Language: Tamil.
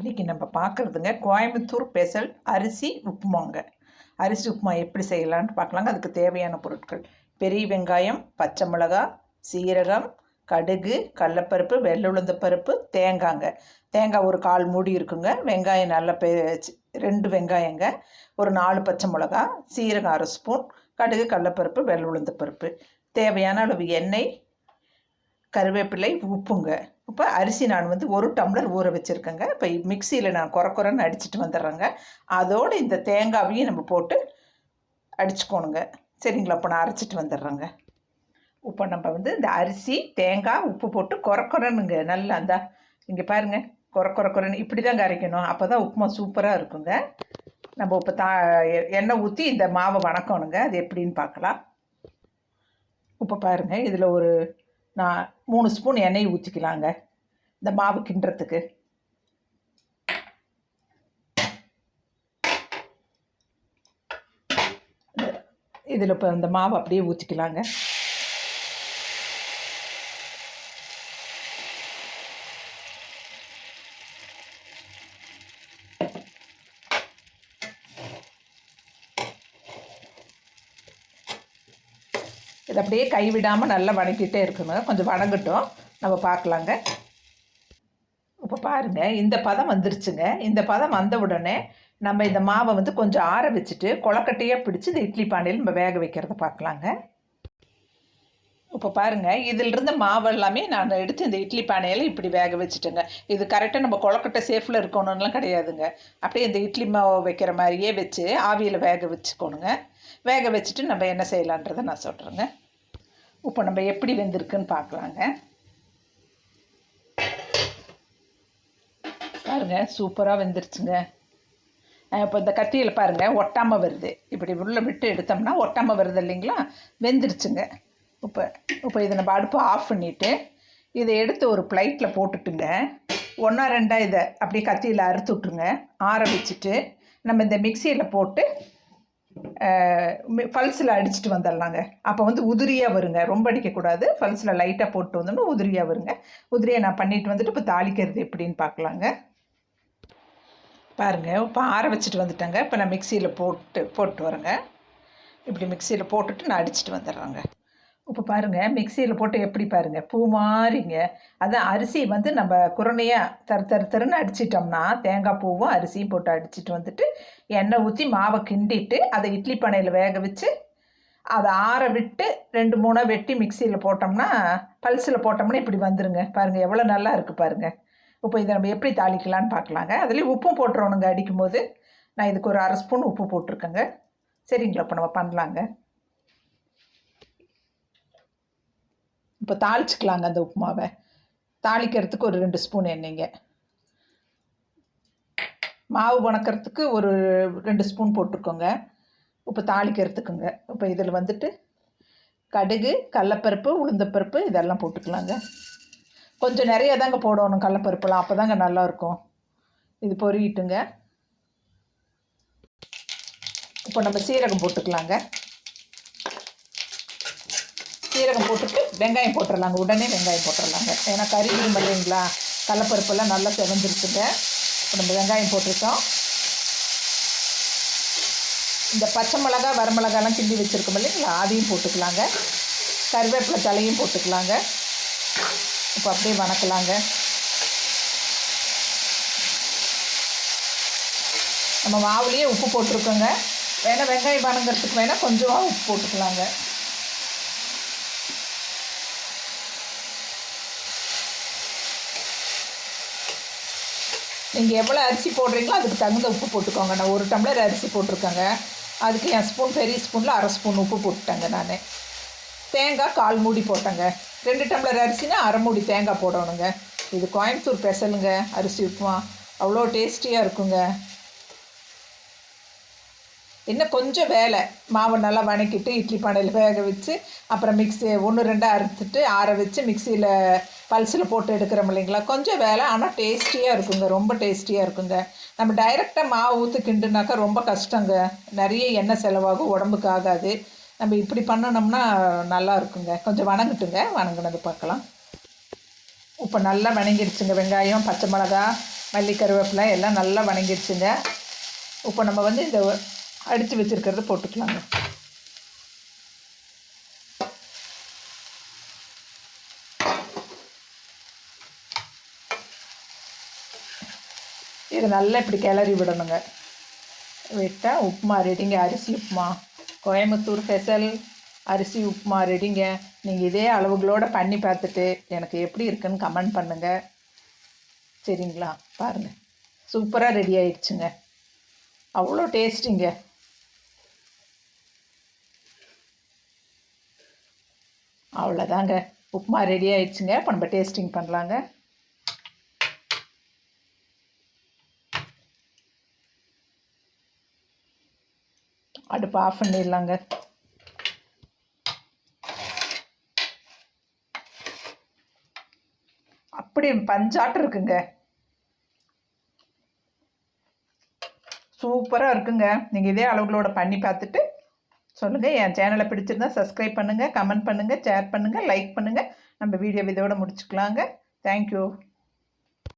இன்றைக்கி நம்ம பார்க்குறதுங்க கோயம்புத்தூர் ஸ்பெஷல் அரிசி உப்புமாங்க. அரிசி உப்புமா எப்படி செய்யலான்னு பார்க்கலாங்க. அதுக்கு தேவையான பொருட்கள்: பெரிய வெங்காயம், பச்சை மிளகாய், சீரகம், கடுகு, கடலப்பருப்பு, வெள்ளை உளுந்த பருப்பு, தேங்காங்க. தேங்காய் ஒரு 1/4 மூடி இருக்குங்க. வெங்காயம் நல்லா 2 வெங்காயங்க, ஒரு 4 பச்சை மிளகா, சீரகம் 1/2 ஸ்பூன், கடுகு, கடலப்பருப்பு, வெள்ளை உளுந்த பருப்பு, தேவையான அளவு எண்ணெய், கருவேப்பிலை, உப்புங்க. இப்போ அரிசி நான் 1 டம்ளர் ஊற வச்சுருக்கேங்க. இப்போ மிக்சியில் நான் குறன்னு அடிச்சுட்டு வந்துடுறேங்க. அதோடு இந்த தேங்காவையும் நம்ம போட்டு அடிச்சுக்கோணுங்க. சரிங்களா? இப்போ நான் அரைச்சிட்டு வந்துடுறேங்க. இப்போ நம்ம இந்த அரிசி, தேங்காய், உப்பு போட்டு குறன்னுங்க. நல்லா அந்த இங்கே பாருங்கள், குறன்னு இப்படி தாங்க அரைக்கணும். அப்போ தான் உப்புமா சூப்பராக இருக்குங்க. நம்ம இப்போ எண்ணெய் ஊற்றி இந்த மாவை வணக்கணுங்க. அது எப்படின்னு பார்க்கலாம். இப்போ பாருங்கள், இதில் நான் 3 ஸ்பூன் எண்ணெய் ஊற்றிக்கலாங்க இந்த மாவு கிண்டுறதுக்கு. இதில் இப்போ இந்த மாவு அப்படியே ஊற்றிக்கலாங்க. இது அப்படியே கைவிடாமல் நல்லா வணக்கிட்டே இருக்கணும். கொஞ்சம் வணங்கட்டும், நம்ம பார்க்கலாங்க. இப்போ பாருங்கள், இந்த பதம் வந்துருச்சுங்க. இந்த பதம் வந்த உடனே நம்ம இந்த மாவை கொஞ்சம் ஆற வச்சுட்டு கொழக்கட்டையாக பிடிச்சி இந்த இட்லி பானையில் நம்ம வேக வைக்கிறத பார்க்கலாங்க. இப்போ பாருங்கள், இதிலிருந்த மாவு எல்லாமே நான் எடுத்து இந்த இட்லி பானையில் இப்படி வேக வச்சுட்டேங்க. இது கரெக்டாக நம்ம கொழக்கட்டை சேஃபில் இருக்கணும்லாம் கிடையாதுங்க. அப்படியே இந்த இட்லி மாவு வைக்கிற மாதிரியே வச்சு ஆவியில் வேக வச்சுக்கணுங்க. வேக வச்சுட்டு நம்ம என்ன செய்யலான்றதை நான் சொல்கிறேங்க. இப்போ நம்ம எப்படி வெந்திருக்குன்னு பார்க்கலாங்க. பாருங்கள், சூப்பராக வெந்துருச்சுங்க. இப்போ இந்த கத்தியில் பாருங்கள், ஒட்டாமல் வருது. இப்படி உள்ள விட்டு எடுத்தோம்னா ஒட்டாமல் வருது இல்லைங்களா? வெந்துருச்சுங்க. இப்போ இதை நம்ம அடுப்பு ஆஃப் பண்ணிவிட்டு இதை எடுத்து ஒரு பிளேட்டில் போட்டுட்டுங்க, 1 2 இதை அப்படியே கத்தியில் அறுத்து விட்டுருங்க. ஆற வச்சுட்டு நம்ம இந்த மிக்சியில் போட்டு பல்ஸில் அடிச்சுட்டு வந்துடலாங்க. அப்போ உதிரியாக வருங்க. ரொம்ப அடிக்கக்கூடாது. பல்ஸில் லைட்டாக போட்டு வந்தோம்னா உதிரியாக வருங்க. உதிரியாக நான் பண்ணிட்டு வந்துட்டு இப்போ தாளிக்கிறது எப்படின்னு பார்க்கலாங்க. பாருங்கள், இப்போ ஆற வச்சுட்டு வந்துட்டேங்க. இப்போ நான் மிக்சியில் போட்டு வரேங்க. இப்படி மிக்சியில் போட்டுட்டு நான் அடிச்சுட்டு வந்துடுறேங்க. இப்போ பாருங்கள், மிக்சியில் போட்டு எப்படி பாருங்கள், பூ மாதிரிங்க. அதான் அரிசி நம்ம குரணையாக தருன்னு அடிச்சிட்டோம்னா தேங்காய் பூவும் அரிசியும் போட்டு அடிச்சுட்டு வந்துட்டு எண்ணெய் ஊற்றி மாவை கிண்டிட்டு அதை இட்லி பானையில் வேக வச்சு அதை ஆற விட்டு 2 3 வெட்டி மிக்சியில் போட்டோம்னா பல்ஸில் போட்டோம்னா இப்படி வந்துருங்க. பாருங்கள், எவ்வளோ நல்லா இருக்குது பாருங்கள். இப்போ இதை நம்ம எப்படி தாளிக்கலான்னு பார்க்கலாங்க. அதுலேயும் உப்பும் போட்டுறோணுங்க. அடிக்கும்போது நான் இதுக்கு ஒரு 1/2 ஸ்பூன் உப்பு போட்டிருக்கேங்க. சரிங்களா? இப்போ நம்ம பண்ணலாங்க. இப்போ தாளிச்சிக்கலாங்க. அந்த உப்புமாவை தாளிக்கிறதுக்கு ஒரு 2 ஸ்பூன் எண்ணெய்ங்க. மாவு வணக்கிறதுக்கு ஒரு 2 ஸ்பூன் போட்டுக்கோங்க. இப்போ தாளிக்கிறதுக்குங்க. இப்போ இதில் கடுகு, கடலப்பருப்பு, உளுந்தப்பருப்பு இதெல்லாம் போட்டுக்கலாங்க. கொஞ்சம் நிறைய தாங்க போடணும் கடலப்பருப்புலாம், அப்போ தாங்க நல்லாயிருக்கும். இது பொரியிட்டுங்க. இப்போ நம்ம சீரகம் போட்டுக்கலாங்க. சீரகம் போட்டுட்டு வெங்காயம் போட்டுடலாங்க. உடனே வெங்காயம் போட்டுடலாங்க. ஏன்னா கறி விரும்ப இல்லைங்களா? கடலப்பருப்பெல்லாம் நல்லா செவந்துருக்குங்க. இப்போ நம்ம வெங்காயம் போட்டிருக்கோம். இந்த பச்சை மிளகா, வரமிளகாலாம் கிண்டி வச்சுருக்கோம் இல்லைங்களா? அதையும் போட்டுக்கலாங்க. கருவேப்பிலை தலையும் போட்டுக்கலாங்க. இப்போ அப்படியே வணக்கலாங்க. நம்ம மாவுலேயே உப்பு போட்டிருக்கோங்க. வேணால் வெங்காயம் வணங்கிறதுக்கு வேணால் கொஞ்சமாக உப்பு போட்டுக்கலாங்க. நீங்கள் எவ்வளோ அரிசி போடுறீங்களோ அதுக்கு தகுந்த உப்பு போட்டுக்கோங்க. நான் 1 டம்ளர் அரிசி போட்டிருக்கேங்க. அதுக்கு என் ஸ்பூன், பெரிய ஸ்பூனில் 1/2 ஸ்பூன் உப்பு போட்டுட்டேங்க. நான் தேங்காய் 1/4 மூடி போட்டேங்க. 2 டம்ளர் அரிசினா 1/2 மூடி தேங்காய் போடணுங்க. இது கோயம்புத்தூர் ஸ்பெஷலுங்க அரிசி உப்புமா. அவ்வளோ டேஸ்டியாக இருக்குங்க. இன்னும் கொஞ்சம் வேலை, மாவை நல்லா வணக்கிட்டு இட்லி பானையில் வேக வச்சு அப்புறம் மிக்ஸி 1 2 அறுத்துட்டு ஆற வச்சு மிக்சியில் பல்ஸில் போட்டு எடுக்கிறோம் இல்லைங்களா? கொஞ்சம் வேலை, ஆனால் டேஸ்டியாக இருக்குங்க. ரொம்ப டேஸ்டியாக இருக்குங்க. நம்ம டைரெக்டாக மாவு ஊற்றி கிண்டுனாக்கா ரொம்ப கஷ்டங்க. நிறைய எண்ணெய் செலவாகும், உடம்புக்கு ஆகாது. நம்ம இப்படி பண்ணணும்னா நல்லா இருக்குங்க. கொஞ்சம் வணங்கட்டுங்க. வணங்கினது பார்க்கலாம். இப்போ நல்லா வணங்கிடுச்சுங்க. வெங்காயம், பச்சை மிளகா, மல்லி கருவேப்பிலை எல்லாம் நல்லா வணங்கிடுச்சுங்க. இப்போ நம்ம வந்து இந்த அடித்து வச்சுருக்கிறத போட்டுக்கலாங்க. இது நல்லா இப்படி கிளறி விடணுங்க. விட்டால் உப்புமா ரெடிங்க. அரிசி உப்புமா, கோயம்புத்தூர் ஸ்பெஷல் அரிசி உப்புமா ரெடிங்க. நீங்கள் இதே அளவுகளோடு பண்ணி பார்த்துட்டு எனக்கு எப்படி இருக்குன்னு கமெண்ட் பண்ணுங்கள். சரிங்களா? பாருங்கள், சூப்பராக ரெடி ஆயிடுச்சுங்க. அவ்வளோ டேஸ்டிங்க. அவ்வளோதாங்க, உப்புமா ரெடி ஆயிடுச்சுங்க. இப்போ நம்ம டேஸ்டிங் பண்ணலாங்க. அடுப்பு ஆஃப் பண்ணிடலாங்க. அப்படி பஞ்சாட்டம் இருக்குங்க. சூப்பராக இருக்குங்க. நீங்கள் இதே அளவுகளோட பண்ணி பார்த்துட்டு சொல்லுங்கள். என் சேனலை பிடிச்சிருந்தா சப்ஸ்கிரைப் பண்ணுங்கள், கமெண்ட் பண்ணுங்கள், ஷேர் பண்ணுங்கள், லைக் பண்ணுங்கள். நம்ம வீடியோ இதோட முடிச்சுக்கலாங்க. தேங்க்யூ.